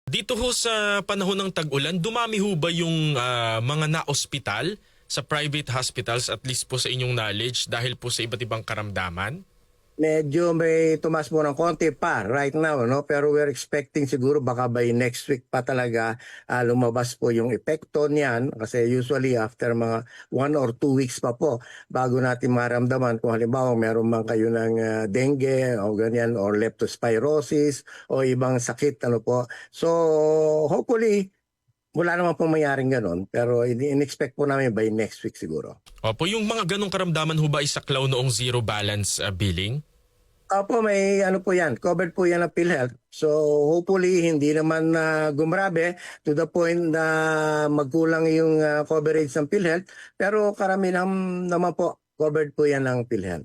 Dito ho sa panahon ng tag-ulan, dumami ho ba yung mga na-ospital sa private hospitals at least po sa inyong knowledge dahil po sa iba't ibang karamdaman? Medyo may tumas mo ng konti pa right now, no? Pero we're expecting siguro baka by next week pa talaga lumabas po yung epekto niyan kasi usually after mga 1 or 2 weeks pa po bago natin maramdaman kung halimbawa meron man kayo ng dengue o ganyan or leptospirosis o ibang sakit ano po. So hopefully wala naman pong mayyaring ganun pero in-expect po namin by next week siguro. Opo, yung mga ganong karamdaman ho ba isaklaw noong zero balance billing? Opo, may ano po yan, covered po yan ng PhilHealth. So hopefully hindi naman gumrabe to the point na magkulang yung coverage ng PhilHealth. Pero karamihan naman po, covered po yan ng PhilHealth.